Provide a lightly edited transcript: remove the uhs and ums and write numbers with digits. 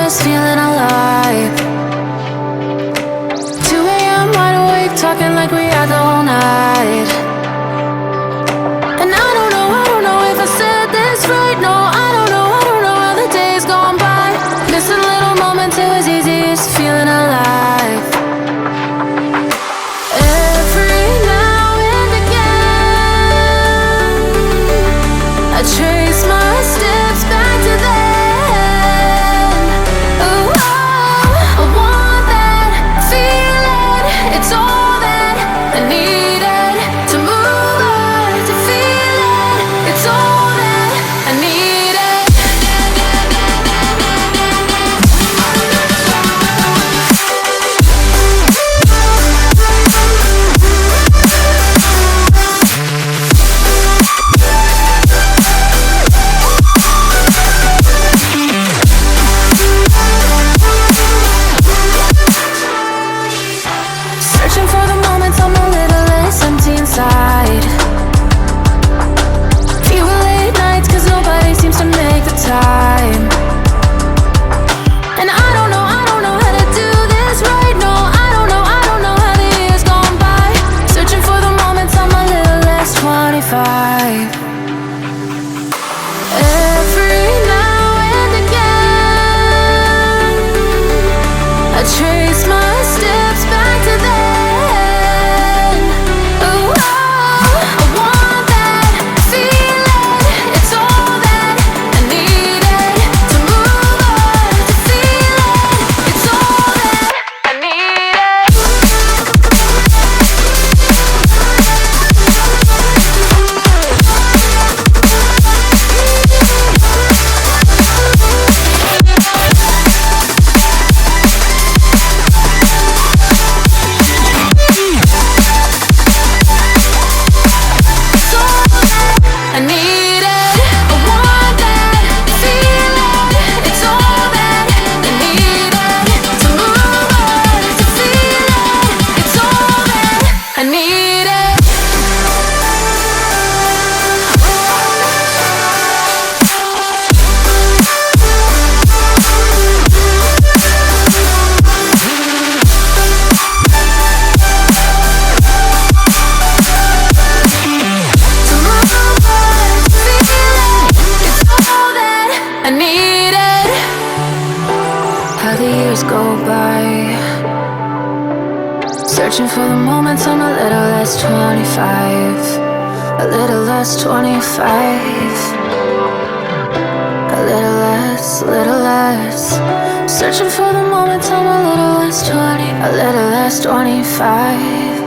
just feeling alive. 2 a.m. wide awake, talking like we had the whole night. And I don't know if I said this right. No, I don't know how the days gone by. Missing little moments, it was easy, just feeling alive. Every now and again, I trace my steps back to then. Ooh, I want that feeling. It's all that I needed to move on, to feel it. It's all that I needed. Searching for the moments I'm a little less empty inside. Fewer late nights, cause nobody seems to make the time. And I don't know how to do this right. No, I don't know how the years gone by. Searching for the moments I'm a little less 25. Every now and again, I trace my steps back to then. Ooh, I want that feeling. It's all that I needed to move on, to feel it. It's all that I needed. It's all that I needed. I want that feeling. It's all that I needed to move on, to feel it. It's all that I needed. To move on, to feel it. It's all that I needed. How the years go by, searching for the moments I'm a little less 25. A little less 25. A little less. Searching for the moments I'm a little less 20. A little less 25.